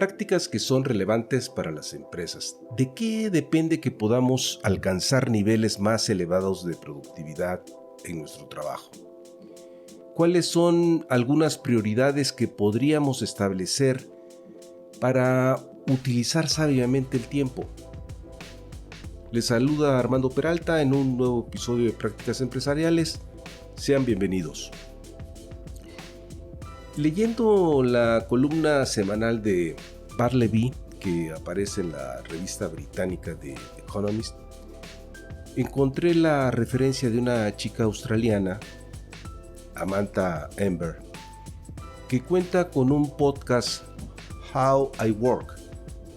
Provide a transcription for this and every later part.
Prácticas que son relevantes para las empresas. ¿De qué depende que podamos alcanzar niveles más elevados de productividad en nuestro trabajo? ¿Cuáles son algunas prioridades que podríamos establecer para utilizar sabiamente el tiempo? Les saluda Armando Peralta en un nuevo episodio de Prácticas Empresariales. Sean bienvenidos. Leyendo la columna semanal de Bartleby, que aparece en la revista británica The Economist, encontré la referencia de una chica australiana, Amantha Ember, que cuenta con un podcast, How I Work,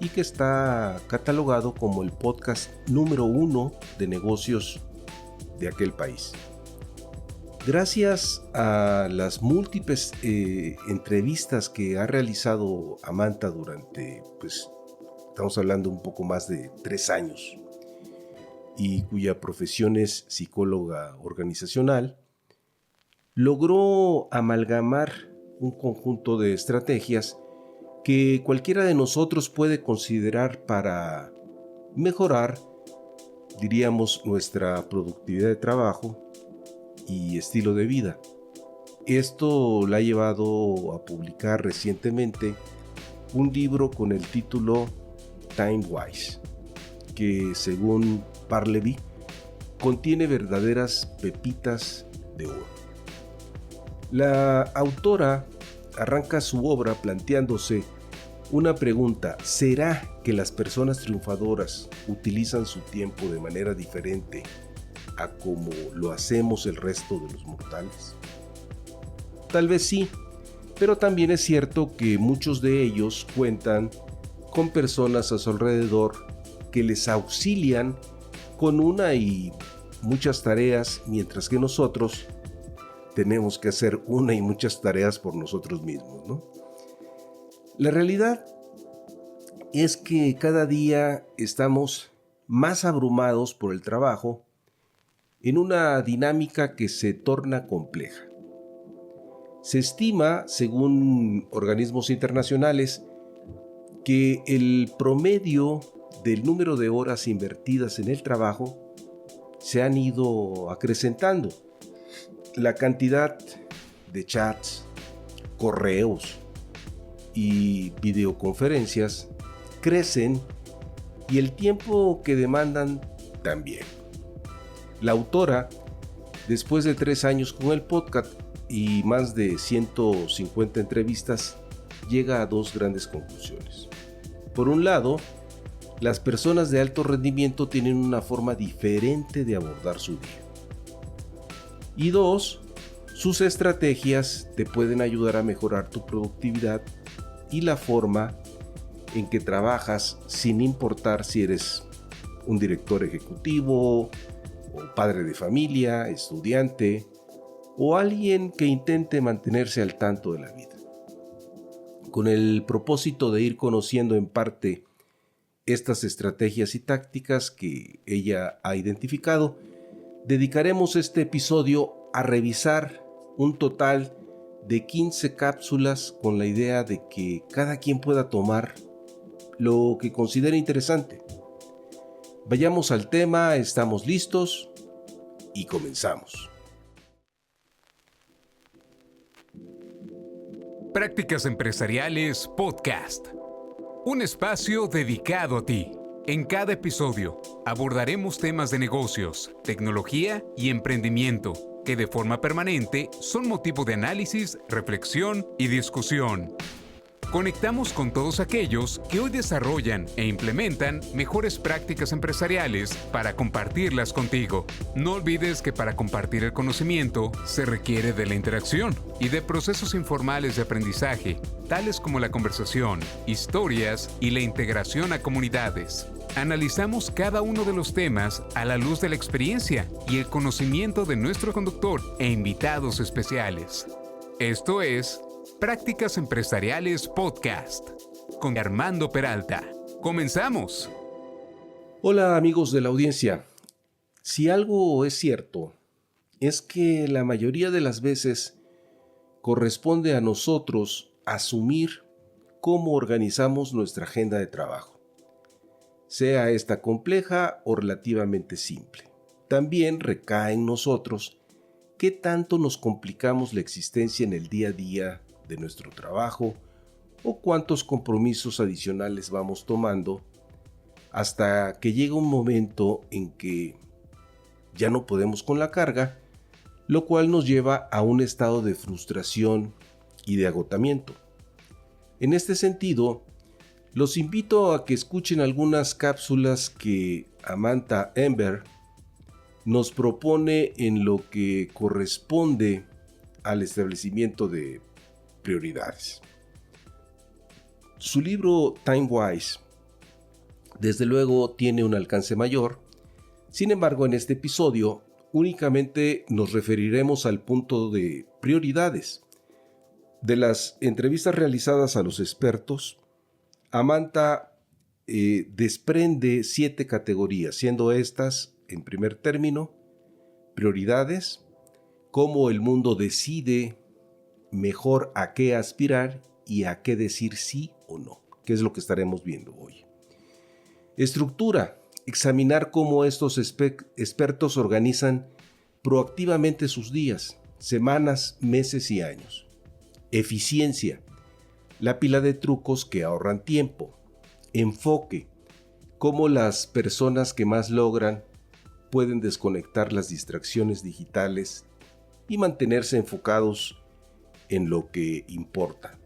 y que está catalogado como el podcast número 1 de negocios de aquel país. Gracias a las múltiples entrevistas que ha realizado Amantha durante, estamos hablando un poco más de 3 años, y cuya profesión es psicóloga organizacional, logró amalgamar un conjunto de estrategias que cualquiera de nosotros puede considerar para mejorar, diríamos, nuestra productividad de trabajo y estilo de vida. Esto la ha llevado a publicar recientemente un libro con el título Timewise, que según Bartleby contiene verdaderas pepitas de oro. La autora arranca su obra planteándose una pregunta: ¿será que las personas triunfadoras utilizan su tiempo de manera diferente a como lo hacemos el resto de los mortales? Tal vez sí, pero también es cierto que muchos de ellos cuentan con personas a su alrededor que les auxilian con una y muchas tareas, mientras que nosotros tenemos que hacer una y muchas tareas por nosotros mismos, ¿no? La realidad es que cada día estamos más abrumados por el trabajo en una dinámica que se torna compleja. Se estima, según organismos internacionales, que el promedio del número de horas invertidas en el trabajo se han ido acrecentando. La cantidad de chats, correos y videoconferencias crecen y el tiempo que demandan también. La autora, después de 3 años con el podcast y más de 150 entrevistas, llega a 2 grandes conclusiones. Por un lado, las personas de alto rendimiento tienen una forma diferente de abordar su día. Y 2, sus estrategias te pueden ayudar a mejorar tu productividad y la forma en que trabajas, sin importar si eres un director ejecutivo, o padre de familia, estudiante, o alguien que intente mantenerse al tanto de la vida. Con el propósito de ir conociendo en parte estas estrategias y tácticas que ella ha identificado, dedicaremos este episodio a revisar un total de 15 cápsulas con la idea de que cada quien pueda tomar lo que considere interesante. Vayamos al tema, estamos listos y comenzamos. Prácticas Empresariales Podcast. Un espacio dedicado a ti. En cada episodio abordaremos temas de negocios, tecnología y emprendimiento que de forma permanente son motivo de análisis, reflexión y discusión. Conectamos con todos aquellos que hoy desarrollan e implementan mejores prácticas empresariales para compartirlas contigo. No olvides que para compartir el conocimiento se requiere de la interacción y de procesos informales de aprendizaje, tales como la conversación, historias y la integración a comunidades. Analizamos cada uno de los temas a la luz de la experiencia y el conocimiento de nuestro conductor e invitados especiales. Esto es Prácticas Empresariales Podcast con Armando Peralta. ¡Comenzamos! Hola amigos de la audiencia. Si algo es cierto, es que la mayoría de las veces corresponde a nosotros asumir cómo organizamos nuestra agenda de trabajo, sea esta compleja o relativamente simple. También recae en nosotros qué tanto nos complicamos la existencia en el día a día de nuestro trabajo o cuántos compromisos adicionales vamos tomando hasta que llega un momento en que ya no podemos con la carga, lo cual nos lleva a un estado de frustración y de agotamiento. En este sentido, los invito a que escuchen algunas cápsulas que Amanda Ember nos propone en lo que corresponde al establecimiento de prioridades. Su libro Time Wise, desde luego, tiene un alcance mayor. Sin embargo, en este episodio únicamente nos referiremos al punto de prioridades. De las entrevistas realizadas a los expertos, Amanda desprende 7 categorías, siendo estas, en primer término, prioridades, cómo el mundo decide mejor a qué aspirar y a qué decir sí o no, que es lo que estaremos viendo hoy. Estructura, examinar cómo estos expertos organizan proactivamente sus días, semanas, meses y años. Eficiencia, la pila de trucos que ahorran tiempo. Enfoque, cómo las personas que más logran pueden desconectar las distracciones digitales y mantenerse enfocados en lo que importa.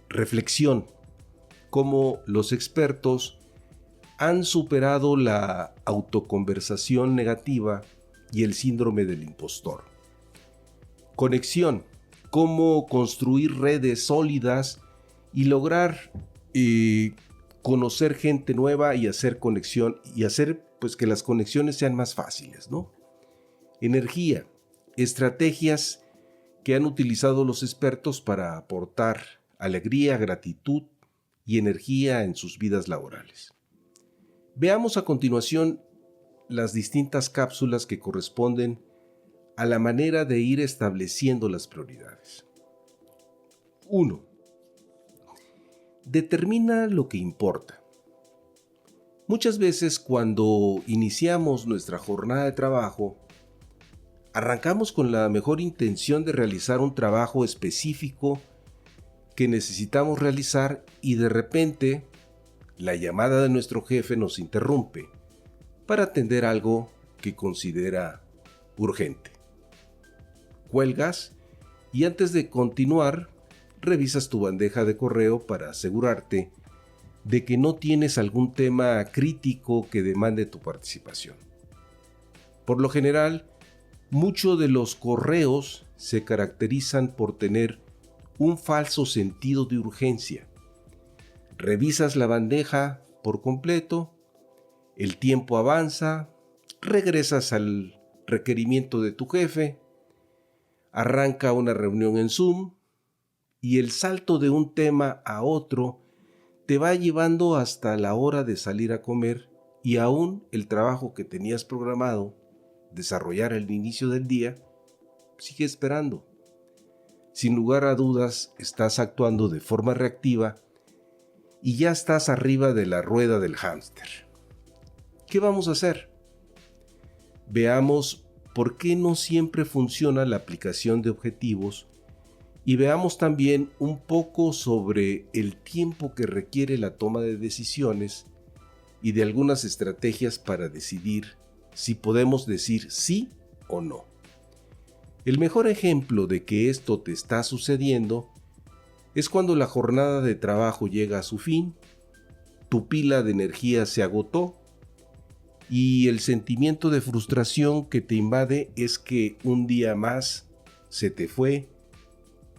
Reflexión, cómo los expertos han superado la autoconversación negativa y el síndrome del impostor. Conexión, cómo construir redes sólidas y lograr conocer gente nueva y hacer conexión y hacer que las conexiones sean más fáciles, ¿no? Energía, estrategias que han utilizado los expertos para aportar alegría, gratitud y energía en sus vidas laborales. Veamos a continuación las distintas cápsulas que corresponden a la manera de ir estableciendo las prioridades. 1. Determina lo que importa. Muchas veces cuando iniciamos nuestra jornada de trabajo, arrancamos con la mejor intención de realizar un trabajo específico que necesitamos realizar y de repente la llamada de nuestro jefe nos interrumpe para atender algo que considera urgente. Cuelgas y antes de continuar, revisas tu bandeja de correo para asegurarte de que no tienes algún tema crítico que demande tu participación. Por lo general, muchos de los correos se caracterizan por tener un falso sentido de urgencia. Revisas la bandeja por completo, el tiempo avanza, regresas al requerimiento de tu jefe, arranca una reunión en Zoom y el salto de un tema a otro te va llevando hasta la hora de salir a comer y aún el trabajo que tenías programado desarrollar al inicio del día sigue esperando. Sin lugar a dudas, estás actuando de forma reactiva y ya estás arriba de la rueda del hámster. ¿Qué vamos a hacer? Veamos por qué no siempre funciona la aplicación de objetivos y veamos también un poco sobre el tiempo que requiere la toma de decisiones y de algunas estrategias para decidir si podemos decir sí o no. El mejor ejemplo de que esto te está sucediendo es cuando la jornada de trabajo llega a su fin, tu pila de energía se agotó y el sentimiento de frustración que te invade es que un día más se te fue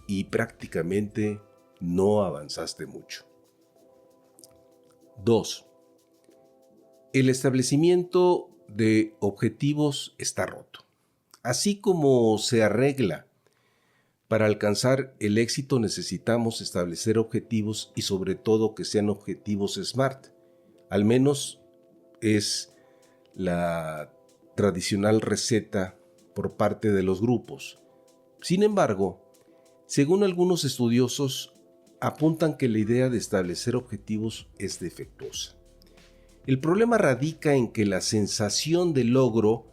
y prácticamente no avanzaste mucho. 2. El establecimiento de objetivos está roto. Así como se arregla, para alcanzar el éxito necesitamos establecer objetivos y sobre todo que sean objetivos SMART. Al menos es la tradicional receta por parte de los grupos. Sin embargo, según algunos estudiosos, apuntan que la idea de establecer objetivos es defectuosa. El problema radica en que la sensación de logro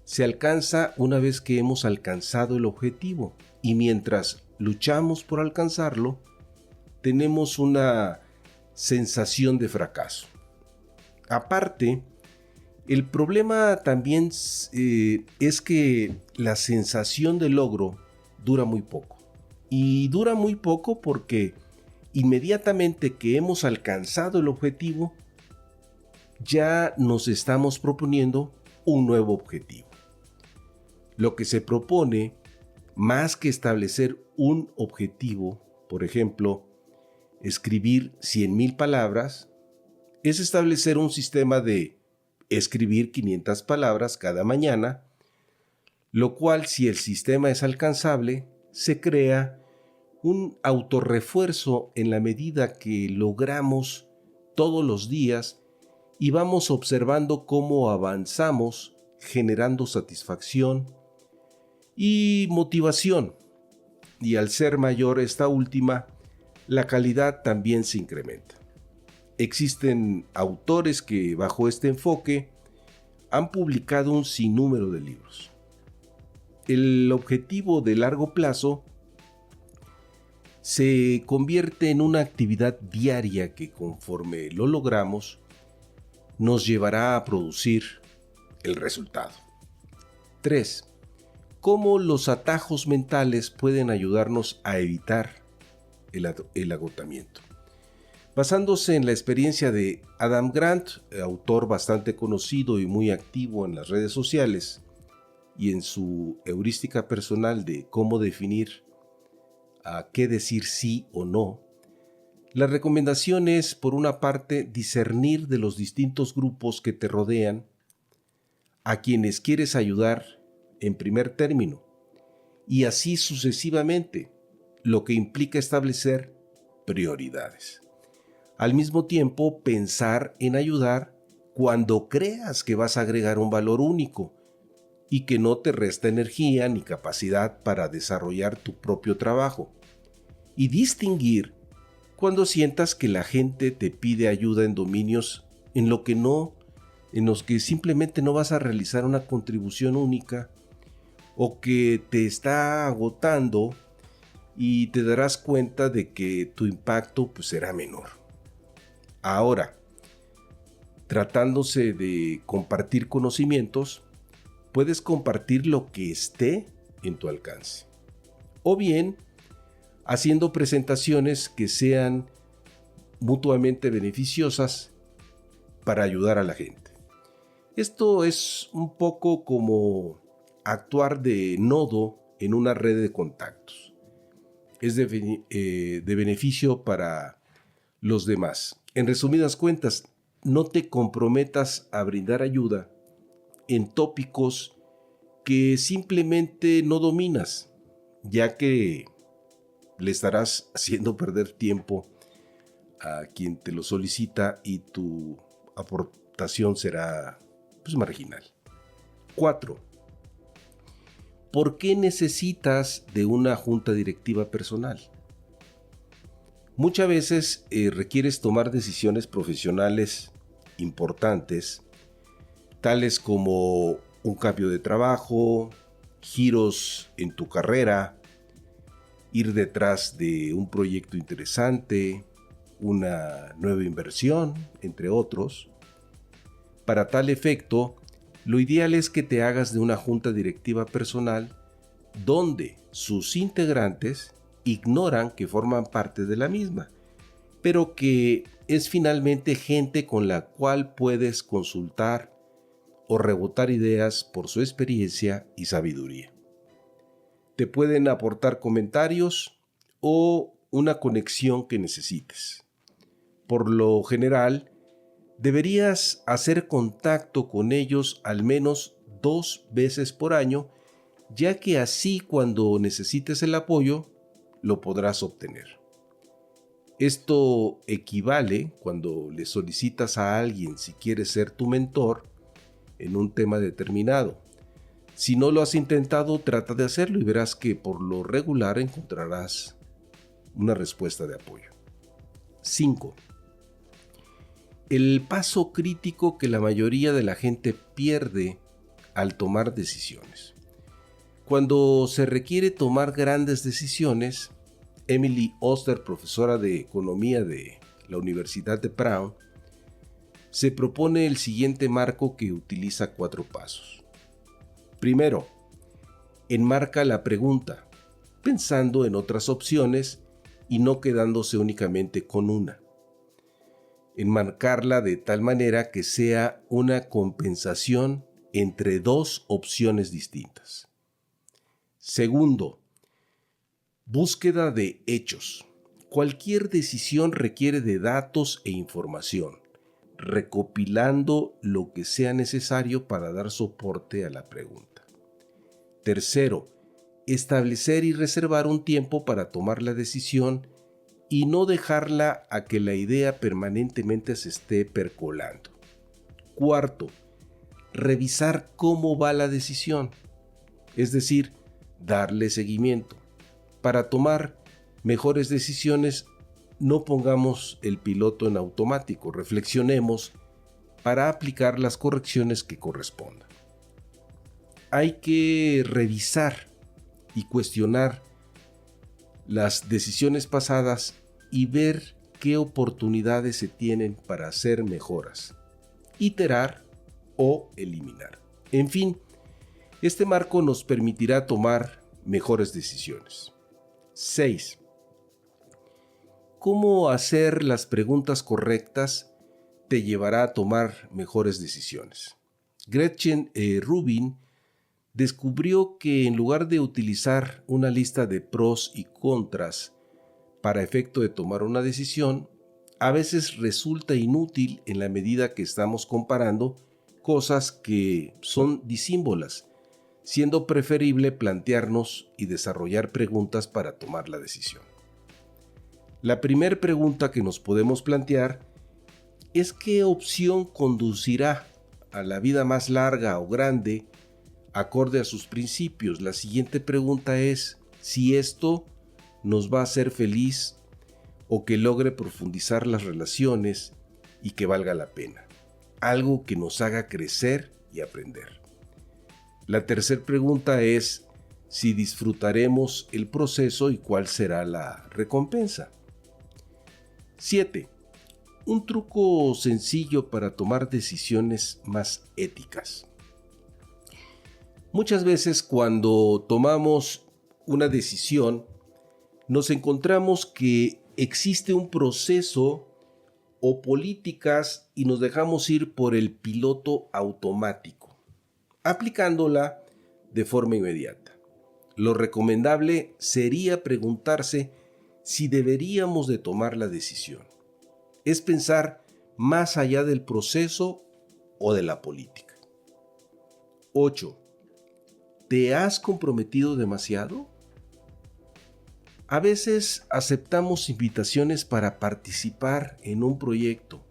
se alcanza una vez que hemos alcanzado el objetivo, y mientras luchamos por alcanzarlo, tenemos una sensación de fracaso. Aparte, el problema también es que la sensación de logro dura muy poco. Y dura muy poco porque inmediatamente que hemos alcanzado el objetivo, ya nos estamos proponiendo un nuevo objetivo. Lo que se propone, más que establecer un objetivo, por ejemplo, escribir 100,000 palabras, es establecer un sistema de escribir 500 palabras cada mañana, lo cual, si el sistema es alcanzable, se crea un autorrefuerzo en la medida que logramos todos los días y vamos observando cómo avanzamos, generando satisfacción y motivación. Y al ser mayor esta última, la calidad también se incrementa. Existen autores que, bajo este enfoque, han publicado un sinnúmero de libros. El objetivo de largo plazo se convierte en una actividad diaria que, conforme lo logramos, nos llevará a producir el resultado. 3. ¿Cómo los atajos mentales pueden ayudarnos a evitar el agotamiento? Basándose en la experiencia de Adam Grant, autor bastante conocido y muy activo en las redes sociales, y en su heurística personal de cómo definir a qué decir sí o no, la recomendación es, por una parte, discernir de los distintos grupos que te rodean, a quienes quieres ayudar en primer término, y así sucesivamente, lo que implica establecer prioridades. Al mismo tiempo, pensar en ayudar cuando creas que vas a agregar un valor único y que no te resta energía ni capacidad para desarrollar tu propio trabajo. Y distinguir cuando sientas que la gente te pide ayuda en dominios en los que simplemente no vas a realizar una contribución única, o que te está agotando y te darás cuenta de que tu impacto será menor. Ahora, tratándose de compartir conocimientos, puedes compartir lo que esté en tu alcance, o bien haciendo presentaciones que sean mutuamente beneficiosas para ayudar a la gente. Esto es un poco como actuar de nodo en una red de contactos. Es de beneficio para los demás. En resumidas cuentas, no te comprometas a brindar ayuda en tópicos que simplemente no dominas, ya que le estarás haciendo perder tiempo a quien te lo solicita y tu aportación será marginal. 4. ¿Por qué necesitas de una junta directiva personal? Muchas veces requieres tomar decisiones profesionales importantes, tales como un cambio de trabajo, giros en tu carrera, ir detrás de un proyecto interesante, una nueva inversión, entre otros. Para tal efecto, lo ideal es que te hagas de una junta directiva personal donde sus integrantes ignoran que forman parte de la misma, pero que es finalmente gente con la cual puedes consultar o rebotar ideas por su experiencia y sabiduría. Te pueden aportar comentarios o una conexión que necesites. Por lo general, deberías hacer contacto con ellos al menos 2 veces por año, ya que así, cuando necesites el apoyo, lo podrás obtener. Esto equivale cuando le solicitas a alguien si quiere ser tu mentor en un tema determinado. Si no lo has intentado, trata de hacerlo y verás que por lo regular encontrarás una respuesta de apoyo. 5. El paso crítico que la mayoría de la gente pierde al tomar decisiones. Cuando se requiere tomar grandes decisiones, Emily Oster, profesora de economía de la Universidad de Brown, se propone el siguiente marco que utiliza 4 pasos. Primero, enmarca la pregunta, pensando en otras opciones y no quedándose únicamente con una. Enmarcarla de tal manera que sea una compensación entre 2 opciones distintas. Segundo, búsqueda de hechos. Cualquier decisión requiere de datos e información, recopilando lo que sea necesario para dar soporte a la pregunta. Tercero, establecer y reservar un tiempo para tomar la decisión y no dejarla a que la idea permanentemente se esté percolando. Cuarto, revisar cómo va la decisión, es decir, darle seguimiento. Para tomar mejores decisiones, no pongamos el piloto en automático, reflexionemos para aplicar las correcciones que correspondan. Hay que revisar y cuestionar las decisiones pasadas y ver qué oportunidades se tienen para hacer mejoras, iterar o eliminar. En fin, este marco nos permitirá tomar mejores decisiones. 6. ¿Cómo hacer las preguntas correctas te llevará a tomar mejores decisiones? Gretchen Rubin descubrió que en lugar de utilizar una lista de pros y contras para efecto de tomar una decisión, a veces resulta inútil en la medida que estamos comparando cosas que son disímbolas, siendo preferible plantearnos y desarrollar preguntas para tomar la decisión. La primera pregunta que nos podemos plantear es ¿qué opción conducirá a la vida más larga o grande acorde a sus principios? La siguiente pregunta es si esto nos va a hacer feliz o que logre profundizar las relaciones y que valga la pena. Algo que nos haga crecer y aprender. La tercera pregunta es si disfrutaremos el proceso y cuál será la recompensa. 7. Un truco sencillo para tomar decisiones más éticas. Muchas veces cuando tomamos una decisión, nos encontramos que existe un proceso o políticas y nos dejamos ir por el piloto automático, aplicándola de forma inmediata. Lo recomendable sería preguntarse si deberíamos de tomar la decisión. Es pensar más allá del proceso o de la política. 8. ¿Te has comprometido demasiado? A veces aceptamos invitaciones para participar en un proyecto,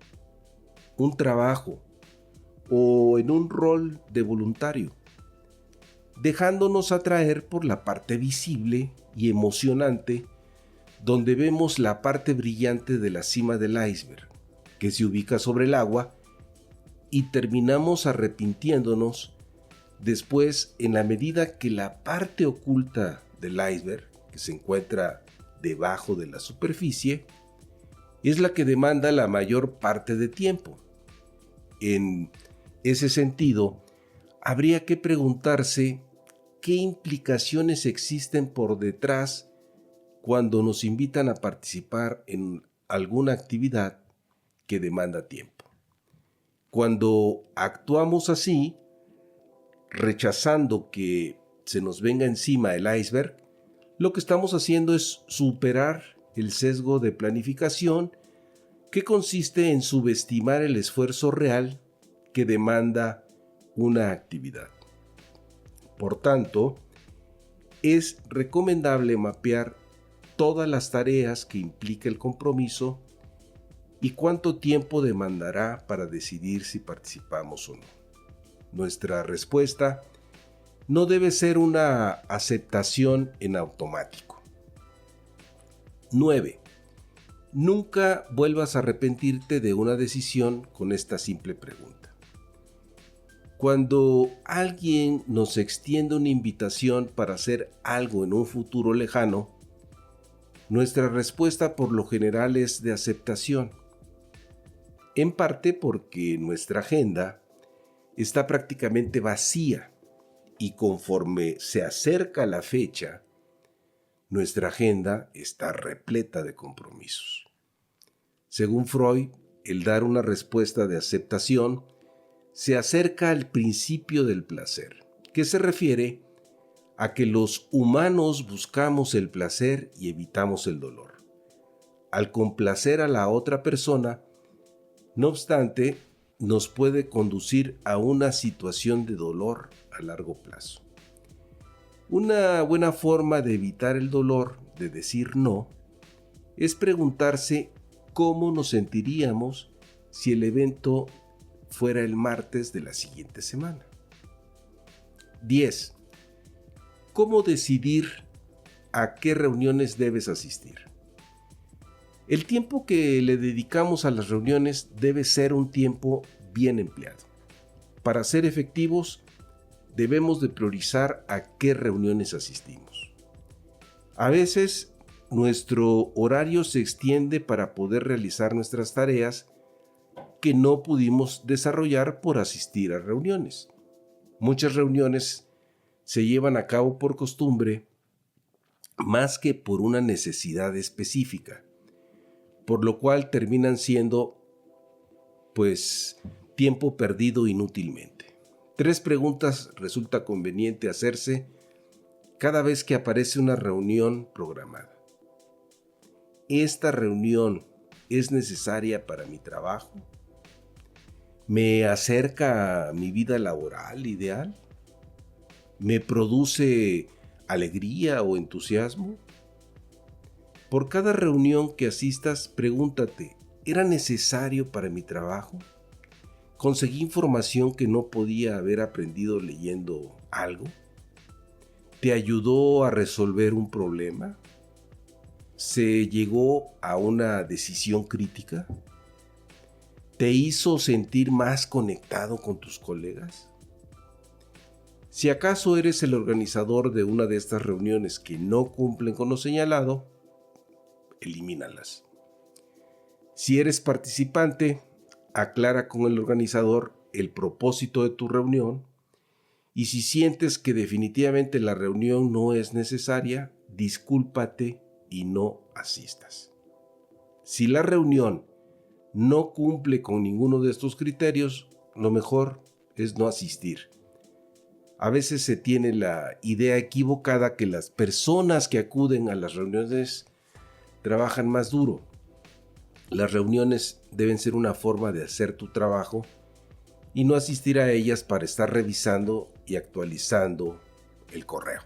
un trabajo o en un rol de voluntario, dejándonos atraer por la parte visible y emocionante donde vemos la parte brillante de la cima del iceberg, que se ubica sobre el agua, y terminamos arrepintiéndonos después en la medida que la parte oculta del iceberg, que se encuentra debajo de la superficie, es la que demanda la mayor parte de tiempo. En ese sentido, habría que preguntarse qué implicaciones existen por detrás cuando nos invitan a participar en alguna actividad que demanda tiempo. Cuando actuamos así, rechazando que se nos venga encima el iceberg, lo que estamos haciendo es superar el sesgo de planificación que consiste en subestimar el esfuerzo real que demanda una actividad. Por tanto, es recomendable mapear todas las tareas que implica el compromiso y cuánto tiempo demandará para decidir si participamos o no. Nuestra respuesta no debe ser una aceptación en automático. 9. Nunca vuelvas a arrepentirte de una decisión con esta simple pregunta. Cuando alguien nos extiende una invitación para hacer algo en un futuro lejano, nuestra respuesta por lo general es de aceptación. En parte porque nuestra agenda está prácticamente vacía y conforme se acerca la fecha, nuestra agenda está repleta de compromisos. Según Freud, el dar una respuesta de aceptación se acerca al principio del placer, que se refiere a que los humanos buscamos el placer y evitamos el dolor. Al complacer a la otra persona, no obstante, nos puede conducir a una situación de dolor a largo plazo. Una buena forma de evitar el dolor, de decir no, es preguntarse cómo nos sentiríamos si el evento fuera el martes de la siguiente semana. 10. ¿Cómo decidir a qué reuniones debes asistir? El tiempo que le dedicamos a las reuniones debe ser un tiempo bien empleado. Para ser efectivos, debemos de priorizar a qué reuniones asistimos. A veces, nuestro horario se extiende para poder realizar nuestras tareas que no pudimos desarrollar por asistir a reuniones. Muchas reuniones se llevan a cabo por costumbre más que por una necesidad específica, por lo cual terminan siendo, tiempo perdido inútilmente. 3 preguntas resulta conveniente hacerse cada vez que aparece una reunión programada. ¿Esta reunión es necesaria para mi trabajo? ¿Me acerca a mi vida laboral ideal? ¿Me produce alegría o entusiasmo? Por cada reunión que asistas, pregúntate, ¿era necesario para mi trabajo? ¿Conseguí información que no podía haber aprendido leyendo algo? ¿Te ayudó a resolver un problema? ¿Se llegó a una decisión crítica? ¿Te hizo sentir más conectado con tus colegas? Si acaso eres el organizador de una de estas reuniones que no cumplen con lo señalado, elimínalas. Si eres participante, aclara con el organizador el propósito de tu reunión y si sientes que definitivamente la reunión no es necesaria, discúlpate y no asistas. Si la reunión no cumple con ninguno de estos criterios, lo mejor es no asistir. A veces se tiene la idea equivocada que las personas que acuden a las reuniones trabajan más duro. Las reuniones deben ser una forma de hacer tu trabajo y no asistir a ellas para estar revisando y actualizando el correo.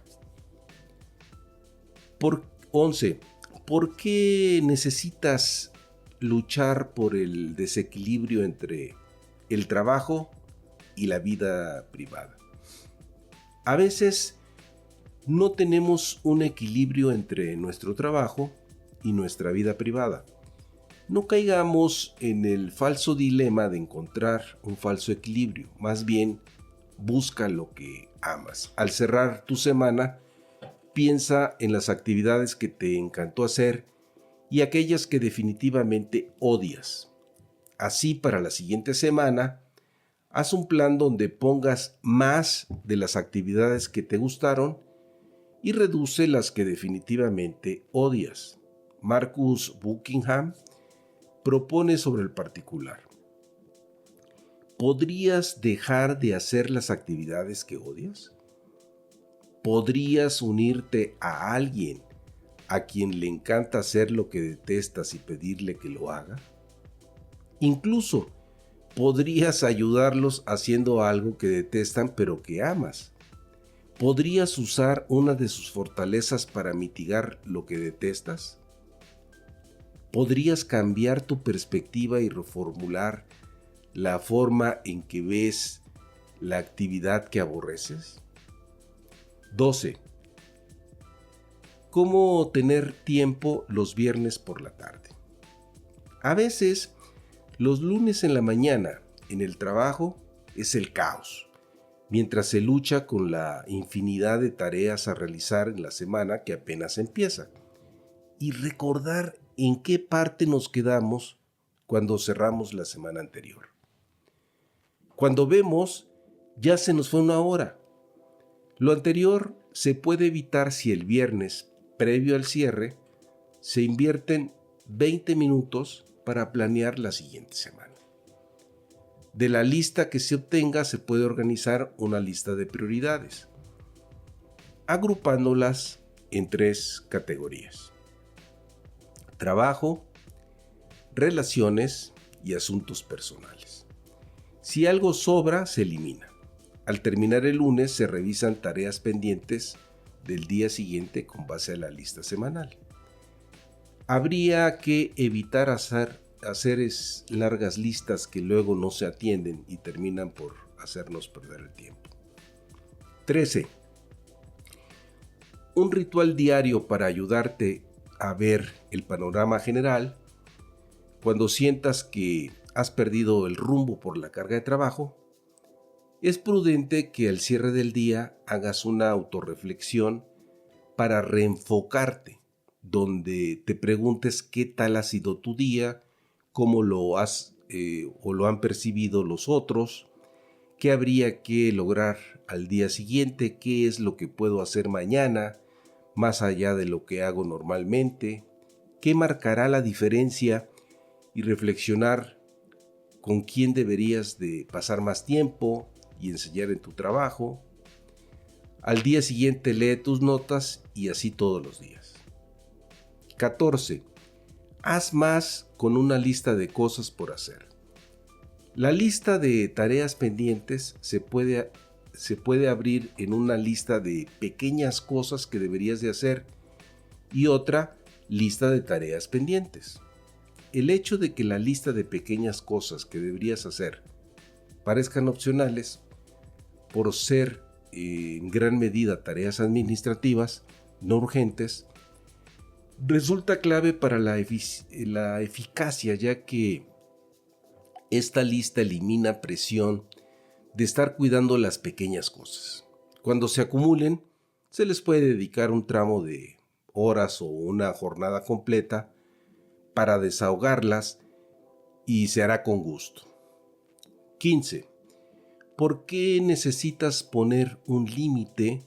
11. ¿Por qué necesitas luchar por el desequilibrio entre el trabajo y la vida privada? A veces no tenemos un equilibrio entre nuestro trabajo y nuestra vida privada. No caigamos en el falso dilema de encontrar un falso equilibrio. Más bien, busca lo que amas. Al cerrar tu semana, piensa en las actividades que te encantó hacer y aquellas que definitivamente odias. Así, para la siguiente semana, haz un plan donde pongas más de las actividades que te gustaron y reduce las que definitivamente odias. Marcus Buckingham propone sobre el particular. ¿Podrías dejar de hacer las actividades que odias? ¿Podrías unirte a alguien a quien le encanta hacer lo que detestas y pedirle que lo haga? Incluso, ¿podrías ayudarlos haciendo algo que detestan pero que amas? ¿Podrías usar una de sus fortalezas para mitigar lo que detestas? ¿Podrías cambiar tu perspectiva y reformular la forma en que ves la actividad que aborreces? 12. ¿Cómo tener tiempo los viernes por la tarde? A veces, los lunes en la mañana en el trabajo es el caos, mientras se lucha con la infinidad de tareas a realizar en la semana que apenas empieza. Y recordar en qué parte nos quedamos cuando cerramos la semana anterior. Cuando vemos, ya se nos fue una hora. Lo anterior se puede evitar si el viernes, previo al cierre, se invierten 20 minutos para planear la siguiente semana. De la lista que se obtenga se puede organizar una lista de prioridades, agrupándolas en 3 categorías: trabajo, relaciones y asuntos personales. Si algo sobra, se elimina. Al terminar el lunes se revisan tareas pendientes del día siguiente con base a la lista semanal. Habría que evitar hacer largas listas que luego no se atienden y terminan por hacernos perder el tiempo. 13. Un ritual diario para ayudarte a ver el panorama general. Cuando sientas que has perdido el rumbo por la carga de trabajo, es prudente que al cierre del día hagas una autorreflexión para reenfocarte, donde te preguntes qué tal ha sido tu día, cómo lo has o lo han percibido los otros, qué habría que lograr al día siguiente, qué es lo que puedo hacer mañana, más allá de lo que hago normalmente, qué marcará la diferencia, y reflexionar con quién deberías de pasar más tiempo y enseñar en tu trabajo. Al día siguiente lee tus notas y así todos los días. 14. Haz más con una lista de cosas por hacer. La lista de tareas pendientes se puede abrir en una lista de pequeñas cosas que deberías de hacer y otra lista de tareas pendientes. El hecho de que la lista de pequeñas cosas que deberías hacer parezcan opcionales, por ser en gran medida tareas administrativas, no urgentes, resulta clave para la eficacia, ya que esta lista elimina presión de estar cuidando las pequeñas cosas. Cuando se acumulen, se les puede dedicar un tramo de horas o una jornada completa para desahogarlas y se hará con gusto. 15. ¿Por qué necesitas poner un límite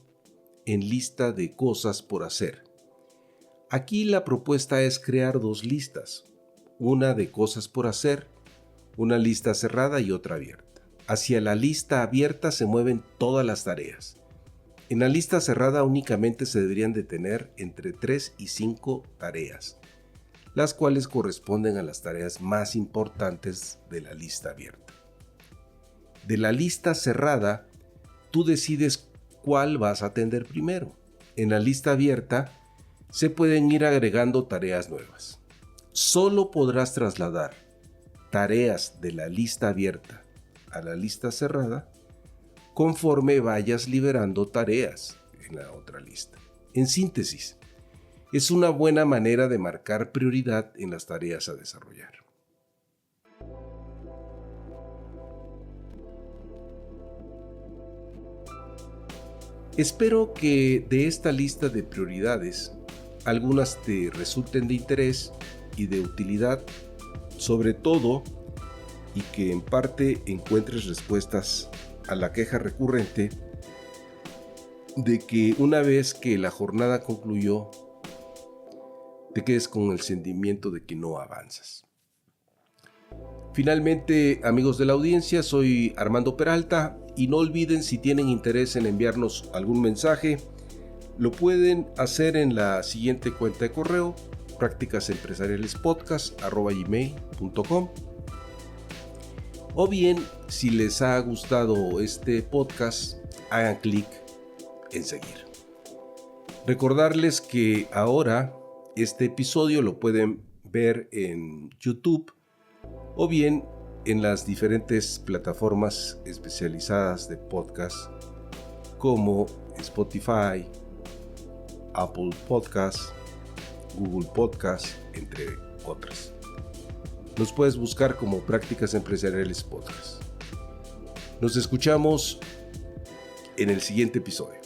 en lista de cosas por hacer? Aquí la propuesta es crear 2 listas, una de cosas por hacer, una lista cerrada y otra abierta. Hacia la lista abierta se mueven todas las tareas. En la lista cerrada únicamente se deberían de tener entre 3 y 5 tareas, las cuales corresponden a las tareas más importantes de la lista abierta. De la lista cerrada, tú decides cuál vas a atender primero. En la lista abierta, se pueden ir agregando tareas nuevas. Solo podrás trasladar tareas de la lista abierta a la lista cerrada conforme vayas liberando tareas en la otra lista. En síntesis, es una buena manera de marcar prioridad en las tareas a desarrollar. Espero que de esta lista de prioridades, algunas te resulten de interés y de utilidad, sobre todo, y que en parte encuentres respuestas a la queja recurrente de que una vez que la jornada concluyó, te quedes con el sentimiento de que no avanzas. Finalmente, amigos de la audiencia, soy Armando Peralta y no olviden, si tienen interés en enviarnos algún mensaje, lo pueden hacer en la siguiente cuenta de correo: practicasempresarialespodcast@gmail.com, o bien, si les ha gustado este podcast, hagan clic en seguir. Recordarles que ahora este episodio lo pueden ver en YouTube o bien en las diferentes plataformas especializadas de podcast como Spotify, Apple Podcasts, Google Podcasts, entre otras. Nos puedes buscar como Prácticas Empresariales Podcast. Nos escuchamos en el siguiente episodio.